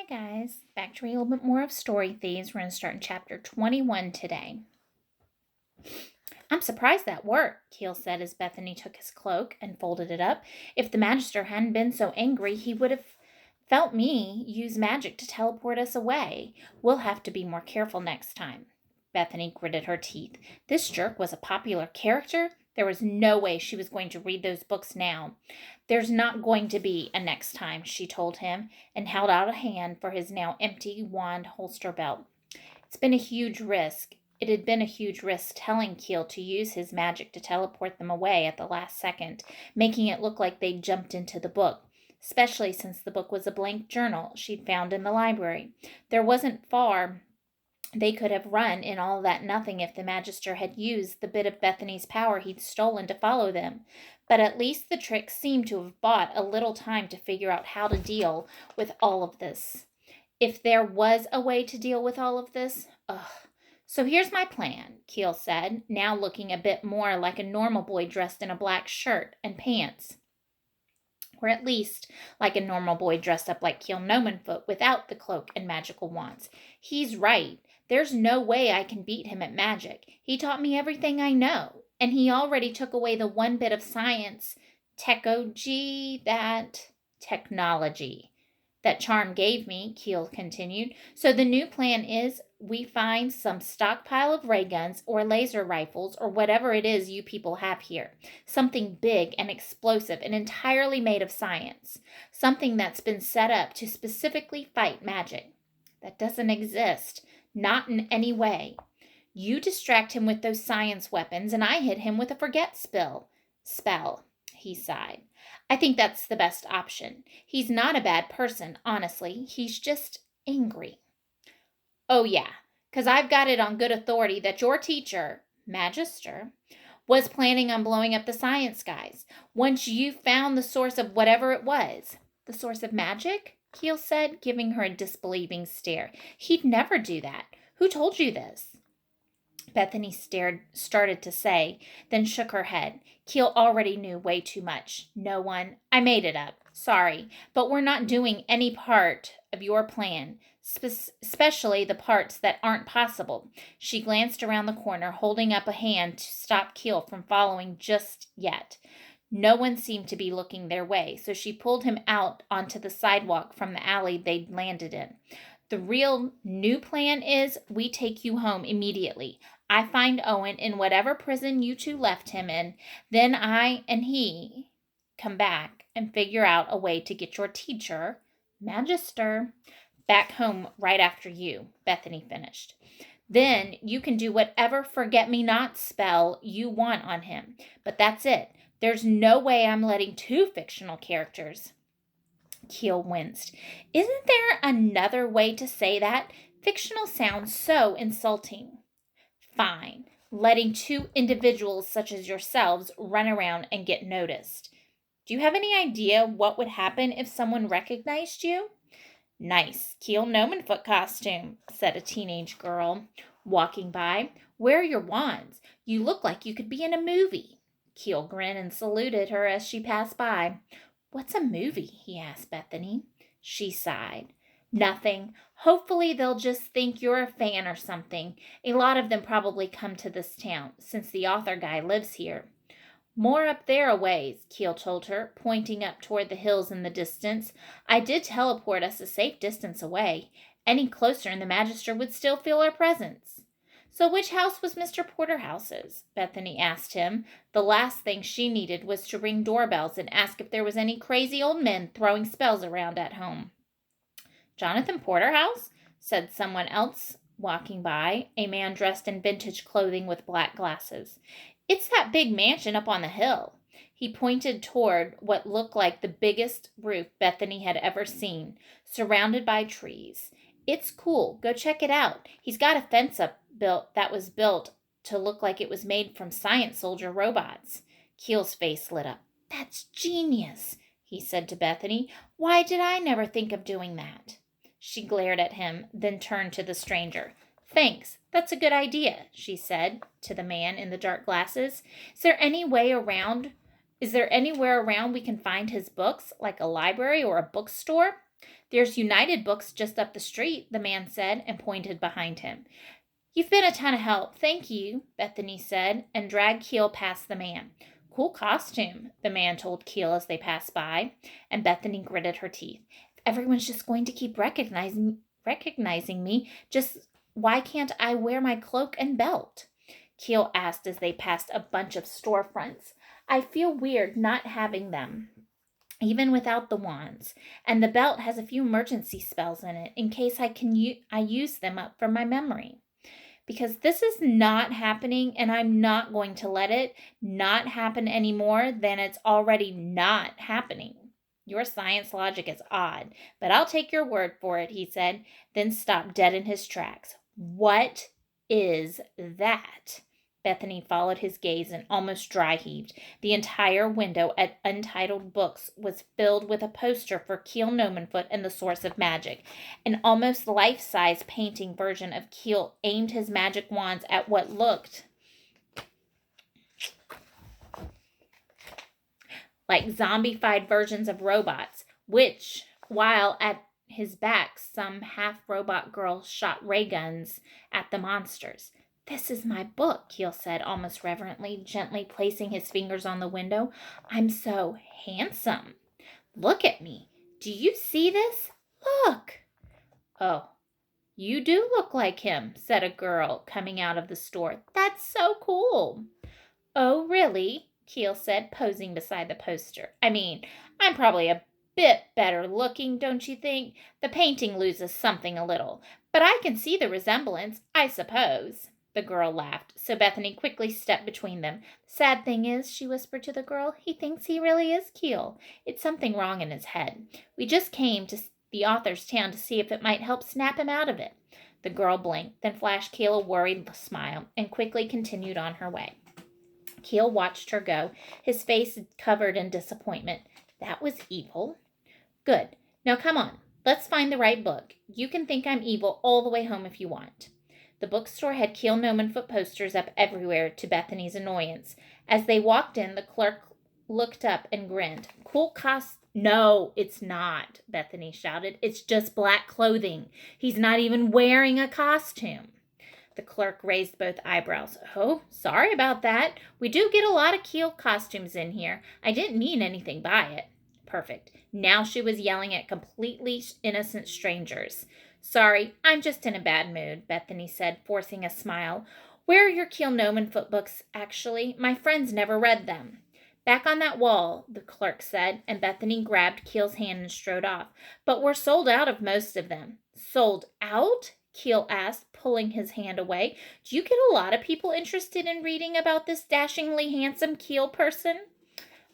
Hi guys, back to read a little bit more of Story Thieves. We're going to start in chapter 21 today. I'm surprised that worked, Keel said as Bethany took his cloak and folded it up. If the Magister hadn't been so angry, he would have felt me use magic to teleport us away. We'll have to be more careful next time. Bethany gritted her teeth. This jerk was a popular character. There was no way she was going to read those books now. There's not going to be a next time, she told him, and held out a hand for his now empty wand holster belt. It had been a huge risk telling Keel to use his magic to teleport them away at the last second, making it look like they'd jumped into the book, especially since the book was a blank journal she'd found in the library. There wasn't far they could have run in all that nothing if the Magister had used the bit of Bethany's power he'd stolen to follow them. But at least the trick seemed to have bought a little time to figure out how to deal with all of this. If there was a way to deal with all of this, So here's my plan, Keel said, now looking a bit more like a normal boy dressed in a black shirt and pants. Or at least like a normal boy dressed up like Keel Nomanfoot without the cloak and magical wands. He's right. There's no way I can beat him at magic. He taught me everything I know, and he already took away the one bit of science, technology that charm gave me, Keel continued. So the new plan is we find some stockpile of ray guns or laser rifles or whatever it is you people have here. Something big and explosive and entirely made of science. Something that's been set up to specifically fight magic. That doesn't exist. Not in any way. You distract him with those science weapons and I hit him with a spell, he sighed. I think that's the best option. He's not a bad person, honestly. He's just angry. Oh, yeah, because I've got it on good authority that your teacher, Magister, was planning on blowing up the science guys once you found the source of whatever it was. The source of magic? Keel said, giving her a disbelieving stare. He'd never do that. Who told you this? Bethany started to say, then shook her head. Keel already knew way too much. No one. I made it up. Sorry, but we're not doing any part of your plan, especially the parts that aren't possible. She glanced around the corner, holding up a hand to stop Keel from following just yet. No one seemed to be looking their way, so she pulled him out onto the sidewalk from the alley they'd landed in. The real new plan is we take you home immediately. I find Owen in whatever prison you two left him in. Then I and he come back and figure out a way to get your teacher, Magister, back home right after you, Bethany finished. Then you can do whatever forget-me-not spell you want on him. But that's it. There's no way I'm letting two fictional characters. Keel winced. Isn't there another way to say that? Fictional sounds so insulting. Fine. Letting two individuals such as yourselves run around and get noticed. Do you have any idea what would happen if someone recognized you? Nice Keel Nomanfoot costume, said a teenage girl walking by. Where are your wands? You look like you could be in a movie. Keel grinned and saluted her as she passed by. What's a movie? He asked Bethany. She sighed. Nothing. Hopefully they'll just think you're a fan or something. A lot of them probably come to this town, since the author guy lives here. More up there a ways, Keel told her, pointing up toward the hills in the distance. I did teleport us a safe distance away. Any closer and the Magister would still feel our presence. So which house was Mr. Porterhouse's? Bethany asked him. The last thing she needed was to ring doorbells and ask if there was any crazy old men throwing spells around at home. Jonathan Porterhouse? Said someone else walking by, a man dressed in vintage clothing with black glasses. It's that big mansion up on the hill. He pointed toward what looked like the biggest roof Bethany had ever seen, surrounded by trees. It's cool. Go check it out. He's got a fence up that was built to look like it was made from science soldier robots. Keel's face lit up. That's genius, he said to Bethany. Why did I never think of doing that? She glared at him, then turned to the stranger. Thanks. That's a good idea, she said to the man in the dark glasses. Is there anywhere around we can find his books, like a library or a bookstore? There's United Books just up the street, the man said, and pointed behind him. You've been a ton of help, thank you, Bethany said, and dragged Keel past the man. Cool costume, the man told Keel as they passed by, and Bethany gritted her teeth. If everyone's just going to keep recognizing me, just why can't I wear my cloak and belt? Keel asked as they passed a bunch of storefronts. I feel weird not having them, even without the wands, and the belt has a few emergency spells in it in case I use them up from my memory. Because this is not happening, and I'm not going to let it not happen any more than it's already not happening. Your science logic is odd, but I'll take your word for it, he said, then stopped dead in his tracks. What is that? Bethany followed his gaze and almost dry heaved. The entire window at Untitled Books was filled with a poster for Keel Nomenfoot and the Source of Magic. An almost life-size painting version of Keel aimed his magic wands at what looked like zombified versions of robots, which, while at his back, some half-robot girls shot ray guns at the monsters. This is my book, Keel said almost reverently, gently placing his fingers on the window. I'm so handsome. Look at me. Do you see this? Look. Oh, you do look like him, said a girl coming out of the store. That's so cool. Oh, really? Keel said, posing beside the poster. I mean, I'm probably a bit better looking, don't you think? The painting loses something a little, but I can see the resemblance, I suppose. The girl laughed, so Bethany quickly stepped between them. The sad thing is, she whispered to the girl, he thinks he really is Keel. It's something wrong in his head. We just came to the author's town to see if it might help snap him out of it. The girl blinked, then flashed Keel a worried smile, and quickly continued on her way. Keel watched her go, his face covered in disappointment. That was evil. Good. Now come on. Let's find the right book. You can think I'm evil all the way home if you want. The bookstore had Keel Nomenfoot posters up everywhere to Bethany's annoyance. As they walked in, the clerk looked up and grinned. Cool No, it's not, Bethany shouted. It's just black clothing. He's not even wearing a costume. The clerk raised both eyebrows. Oh, sorry about that. We do get a lot of Keel costumes in here. I didn't mean anything by it. Perfect. Now she was yelling at completely innocent strangers. Sorry, I'm just in a bad mood, Bethany said, forcing a smile. Where are your Keel Nomenfoot books, actually? My friends never read them. Back on that wall, the clerk said, and Bethany grabbed Keel's hand and strode off. But we're sold out of most of them. Sold out? Keel asked, pulling his hand away. Do you get a lot of people interested in reading about this dashingly handsome Keel person?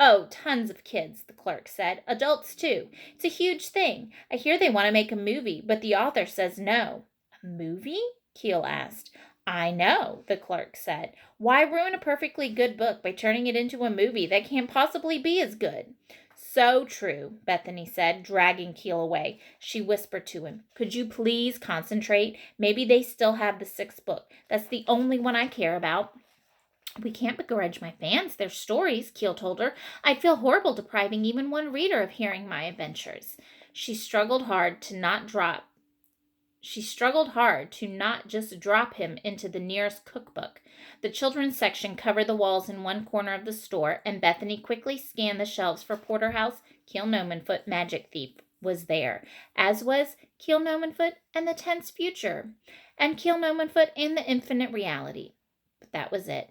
Oh, tons of kids, the clerk said. Adults, too. It's a huge thing. I hear they want to make a movie, but the author says no. A movie? Keel asked. I know, the clerk said. Why ruin a perfectly good book by turning it into a movie that can't possibly be as good? So true, Bethany said, dragging Keel away. She whispered to him, Could you please concentrate? Maybe they still have the 6th book. That's the only one I care about. We can't begrudge my fans their stories, Keel told her. I'd feel horrible depriving even one reader of hearing my adventures. She struggled hard to not just drop him into the nearest cookbook. The children's section covered the walls in one corner of the store, and Bethany quickly scanned the shelves for Porterhouse, Keel Nomenfoot, Magic Thief was there, as was Keel Nomenfoot and the Tense Future, and Keel Nomenfoot and the Infinite Reality. But that was it.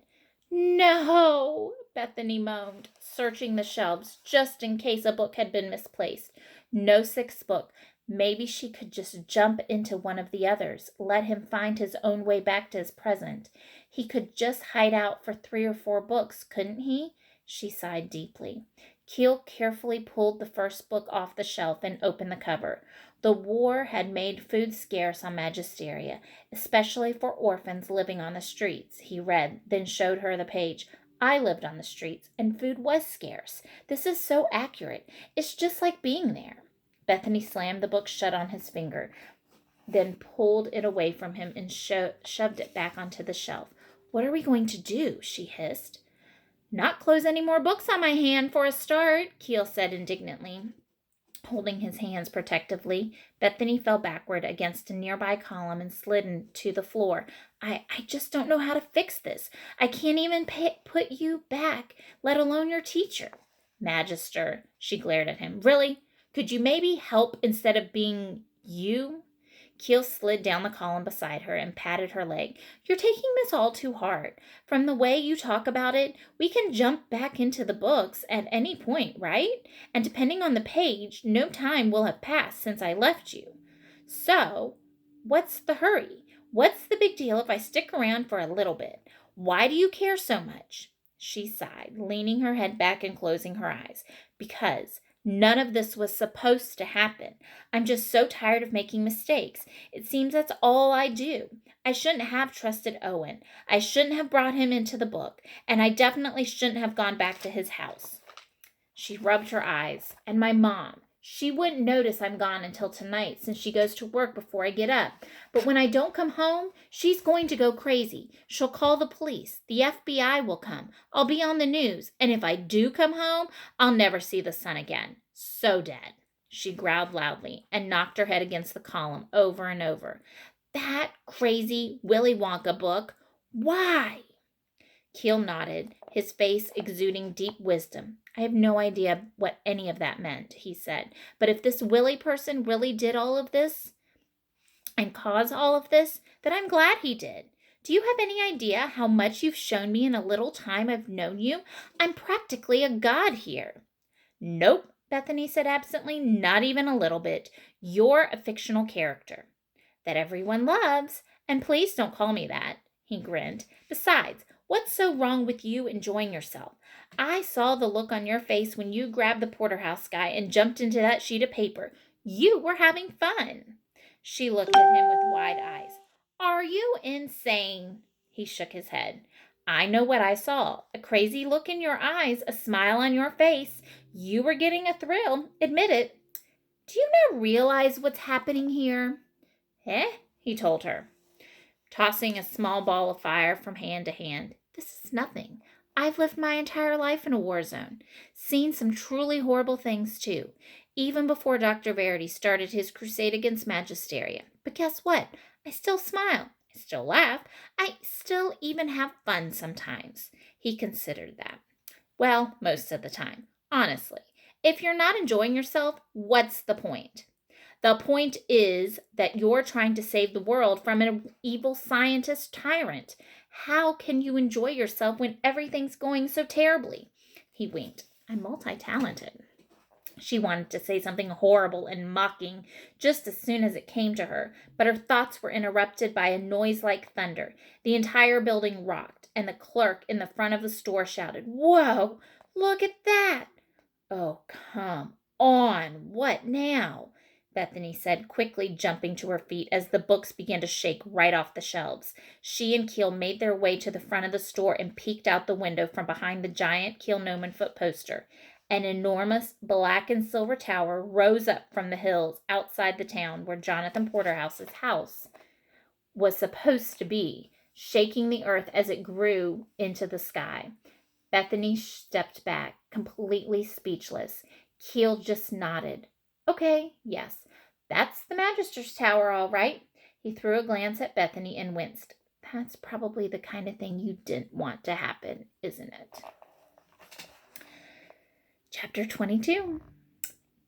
No, Bethany moaned, searching the shelves just in case a book had been misplaced. No 6th book. Maybe she could just jump into one of the others, let him find his own way back to his present. He could just hide out for 3 or 4 books, couldn't he? She sighed deeply. Keel carefully pulled the first book off the shelf and opened the cover. The war had made food scarce on Magisteria, especially for orphans living on the streets, he read, then showed her the page. I lived on the streets, and food was scarce. This is so accurate. It's just like being there. Bethany slammed the book shut on his finger, then pulled it away from him and shoved it back onto the shelf. What are we going to do? She hissed. Not close any more books on my hand for a start, Keel said indignantly. Holding his hands protectively, Bethany fell backward against a nearby column and slid into the floor. I just don't know how to fix this. I can't even put you back, let alone your teacher. Magister, she glared at him. Really? Could you maybe help instead of being you? Keel slid down the column beside her and patted her leg. You're taking this all too hard. From the way you talk about it, we can jump back into the books at any point, right? And depending on the page, no time will have passed since I left you. So, what's the hurry? What's the big deal if I stick around for a little bit? Why do you care so much? She sighed, leaning her head back and closing her eyes. Because none of this was supposed to happen. I'm just so tired of making mistakes. It seems that's all I do. I shouldn't have trusted Owen. I shouldn't have brought him into the book. And I definitely shouldn't have gone back to his house. She rubbed her eyes. And my mom. She wouldn't notice I'm gone until tonight since she goes to work before I get up. But when I don't come home, she's going to go crazy. She'll call the police. The FBI will come. I'll be on the news. And if I do come home, I'll never see the sun again. So dead. She growled loudly and knocked her head against the column over and over. That crazy Willy Wonka book. Why? Keel nodded, his face exuding deep wisdom. I have no idea what any of that meant, he said. But if this Willy person really did all of this and caused all of this, then I'm glad he did. Do you have any idea how much you've shown me in a little time I've known you? I'm practically a god here. Nope, Bethany said absently, not even a little bit. You're a fictional character that everyone loves, and please don't call me that, he grinned. Besides, what's so wrong with you enjoying yourself? I saw the look on your face when you grabbed the porterhouse guy and jumped into that sheet of paper. You were having fun. She looked at him with wide eyes. Are you insane? He shook his head. I know what I saw. A crazy look in your eyes, a smile on your face. You were getting a thrill. Admit it. Do you not realize what's happening here? He told her, tossing a small ball of fire from hand to hand. This is nothing. I've lived my entire life in a war zone. Seen some truly horrible things, too. Even before Dr. Verity started his crusade against Magisteria. But guess what? I still smile. I still laugh. I still even have fun sometimes. He considered that. Well, most of the time. Honestly. If you're not enjoying yourself, what's the point? The point is that you're trying to save the world from an evil scientist tyrant. How can you enjoy yourself when everything's going so terribly? He winked. I'm multi-talented. She wanted to say something horrible and mocking just as soon as it came to her, but her thoughts were interrupted by a noise like thunder. The entire building rocked, and the clerk in the front of the store shouted, Whoa! Look at that! Oh, come on! What now? Bethany said, quickly jumping to her feet as the books began to shake right off the shelves. She and Keel made their way to the front of the store and peeked out the window from behind the giant Keel Nomenfoot poster. An enormous black and silver tower rose up from the hills outside the town where Jonathan Porterhouse's house was supposed to be, shaking the earth as it grew into the sky. Bethany stepped back, completely speechless. Keel just nodded. Okay, yes, that's the Magister's Tower, all right. He threw a glance at Bethany and winced. That's probably the kind of thing you didn't want to happen, isn't it? Chapter 22.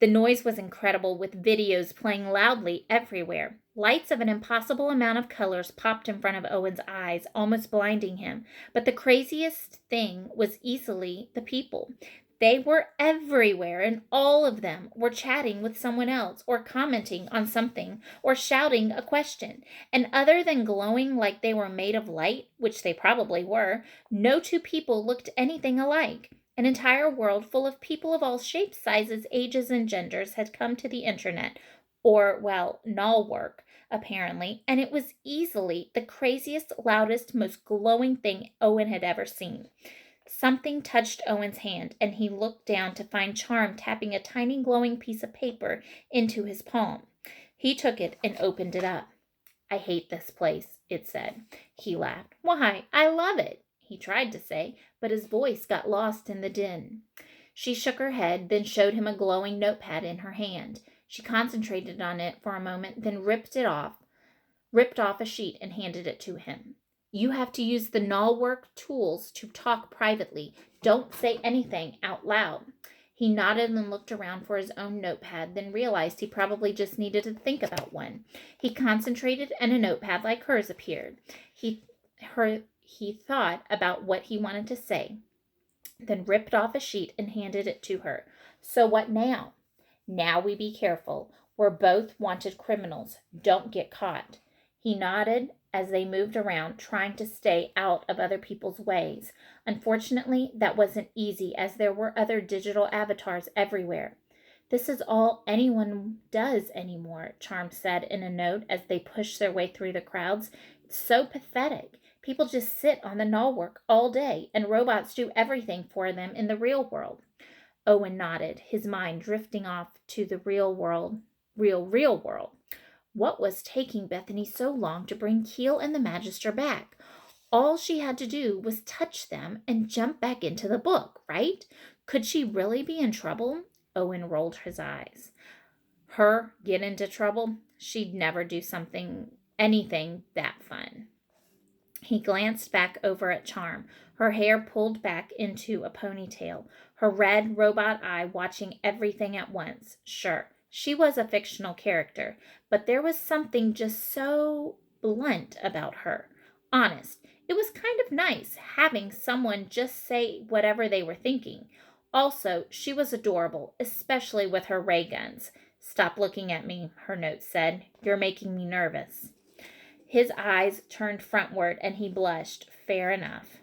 The noise was incredible, with videos playing loudly everywhere. Lights of an impossible amount of colors popped in front of Owen's eyes, almost blinding him. But the craziest thing was easily the people. They were everywhere, and all of them were chatting with someone else, or commenting on something, or shouting a question. And other than glowing like they were made of light, which they probably were, no two people looked anything alike. An entire world full of people of all shapes, sizes, ages, and genders had come to the internet, or, well, Nullwork, apparently, and it was easily the craziest, loudest, most glowing thing Owen had ever seen. Something touched Owen's hand, and he looked down to find Charm tapping a tiny glowing piece of paper into his palm. He took it and opened it up. I hate this place, it said. He laughed. Why, I love it, he tried to say, but his voice got lost in the din. She shook her head, then showed him a glowing notepad in her hand. She concentrated on it for a moment, then ripped off a sheet and handed it to him. You have to use the Nullwork tools to talk privately. Don't say anything out loud. He nodded and looked around for his own notepad, then realized he probably just needed to think about one. He concentrated, and a notepad like hers appeared. He thought about what he wanted to say, then ripped off a sheet and handed it to her. So what now? Now we be careful. We're both wanted criminals. Don't get caught. He nodded as they moved around, trying to stay out of other people's ways. Unfortunately, that wasn't easy, as there were other digital avatars everywhere. This is all anyone does anymore, Charm said in a note as they pushed their way through the crowds. It's so pathetic. People just sit on the Nullwork all day, and robots do everything for them in the real world. Owen nodded, his mind drifting off to the real world. What was taking Bethany so long to bring Keel and the Magister back? All she had to do was touch them and jump back into the book, right? Could she really be in trouble? Owen rolled his eyes. Her get into trouble? She'd never do anything that fun. He glanced back over at Charm, her hair pulled back into a ponytail, her red robot eye watching everything at once. Sure, she was a fictional character, but there was something just so blunt about her. Honest, it was kind of nice having someone just say whatever they were thinking. Also, she was adorable, especially with her ray guns. Stop looking at me, her note said. You're making me nervous. His eyes turned frontward and he blushed. Fair enough.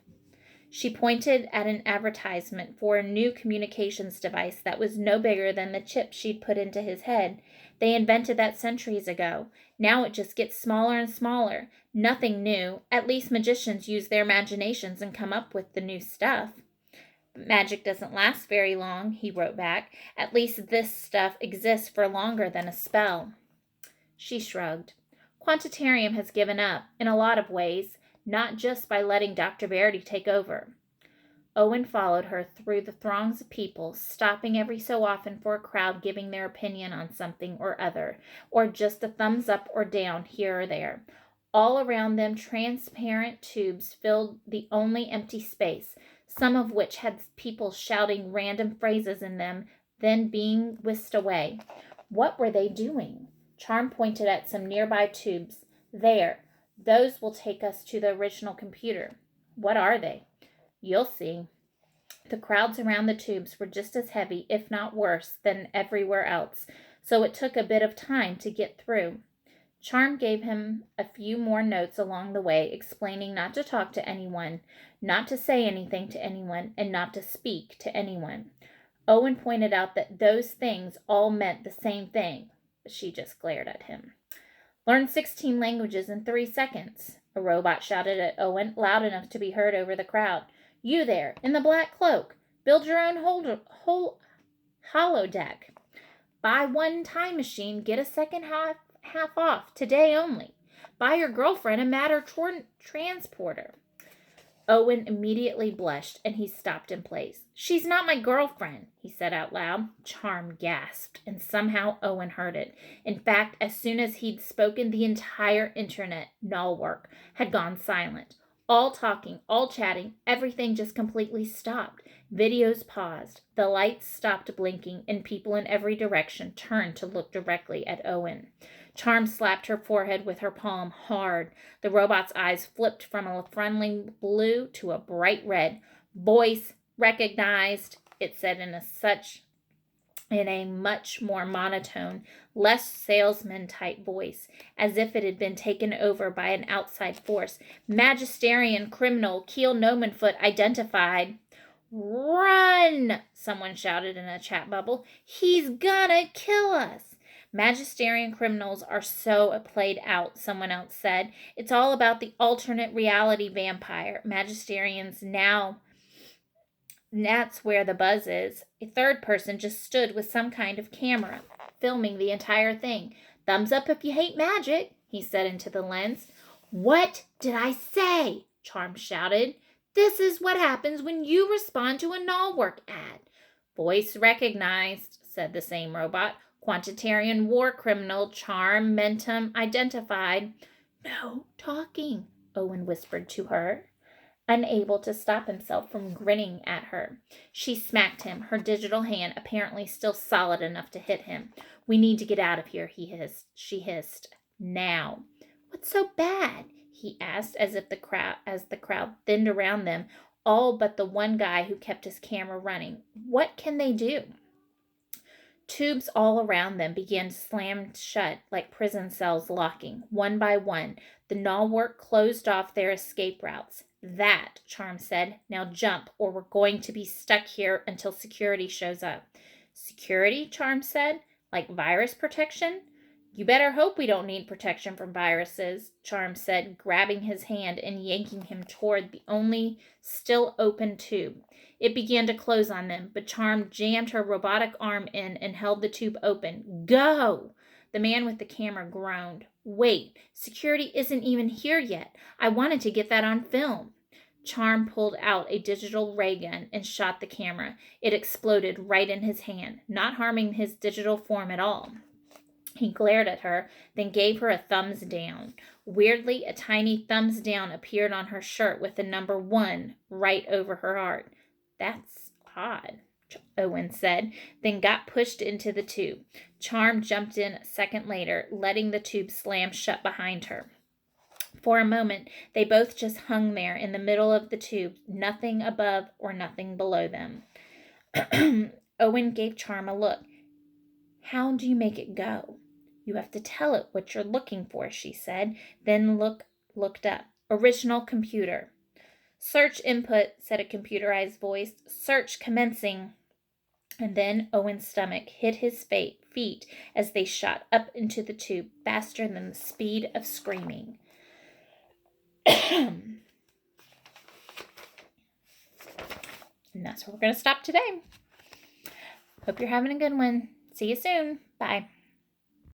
She pointed at an advertisement for a new communications device that was no bigger than the chip she'd put into his head. They invented that centuries ago. Now it just gets smaller and smaller. Nothing new. At least magicians use their imaginations and come up with the new stuff. But magic doesn't last very long, he wrote back. At least this stuff exists for longer than a spell. She shrugged. Quantitarium has given up, in a lot of ways, not just by letting Dr. Verity take over. Owen followed her through the throngs of people, stopping every so often for a crowd giving their opinion on something or other, or just a thumbs up or down here or there. All around them, transparent tubes filled the only empty space, some of which had people shouting random phrases in them, then being whisked away. What were they doing? Charm pointed at some nearby tubes. There. Those will take us to the original computer. What are they? You'll see. The crowds around the tubes were just as heavy, if not worse, than everywhere else, so it took a bit of time to get through. Charm gave him a few more notes along the way, explaining not to talk to anyone, not to say anything to anyone, and not to speak to anyone. Owen pointed out that those things all meant the same thing. She just glared at him. Learn 16 languages in 3 seconds, a robot shouted at Owen, loud enough to be heard over the crowd. You there, in the black cloak, build your own holodeck. Buy one time machine, get a second half off, today only. Buy your girlfriend a matter transporter. Owen immediately blushed, and he stopped in place. She's not my girlfriend, he said out loud. Charm gasped, and somehow Owen heard it. In fact, as soon as he'd spoken, the entire internet, Nullwork, had gone silent. All talking, all chatting, everything just completely stopped. Videos paused. The lights stopped blinking, and people in every direction turned to look directly at Owen. Charm slapped her forehead with her palm hard. The robot's eyes flipped from a friendly blue to a bright red. Voice recognized, it said in a much more monotone, less salesman-type voice, as if it had been taken over by an outside force. Magisterian criminal Keel Nomenfoot identified. Run! Someone shouted in a chat bubble. He's gonna kill us! Magisterian criminals are so played out, someone else said. It's all about the alternate reality vampire. Magisterians now. That's where the buzz is. A third person just stood with some kind of camera, filming the entire thing. Thumbs up if you hate magic, he said into the lens. What did I say? Charm shouted. This is what happens when you respond to a Nullwork ad. Voice recognized, said the same robot. Quantitarian war criminal, charm, mentum identified. No talking, Owen whispered to her, unable to stop himself from grinning at her. She smacked him, her digital hand apparently still solid enough to hit him. We need to get out of here, she hissed. Now. What's so bad? He asked as the crowd thinned around them, all but the one guy who kept his camera running. What can they do? Tubes all around them began to slam shut like prison cells locking. One by one, the knowwork closed off their escape routes. That, Charm said. Now jump, or we're going to be stuck here until security shows up. Security? Charm said. Like virus protection? You better hope we don't need protection from viruses, Charm said, grabbing his hand and yanking him toward the only still open tube. It began to close on them, but Charm jammed her robotic arm in and held the tube open. Go! The man with the camera groaned. Wait, security isn't even here yet. I wanted to get that on film. Charm pulled out a digital ray gun and shot the camera. It exploded right in his hand, not harming his digital form at all. He glared at her, then gave her a thumbs down. Weirdly, a tiny thumbs down appeared on her shirt with the number 1 right over her heart. That's odd, Owen said, then got pushed into the tube. Charm jumped in a second later, letting the tube slam shut behind her. For a moment, they both just hung there in the middle of the tube, nothing above or nothing below them. Owen gave Charm a look. How do you make it go? You have to tell it what you're looking for, she said, then looked up. Original computer. Search input, said a computerized voice. Search commencing. And then Owen's stomach hit his feet as they shot up into the tube faster than the speed of screaming. And that's where we're going to stop today. Hope you're having a good one. See you soon. Bye.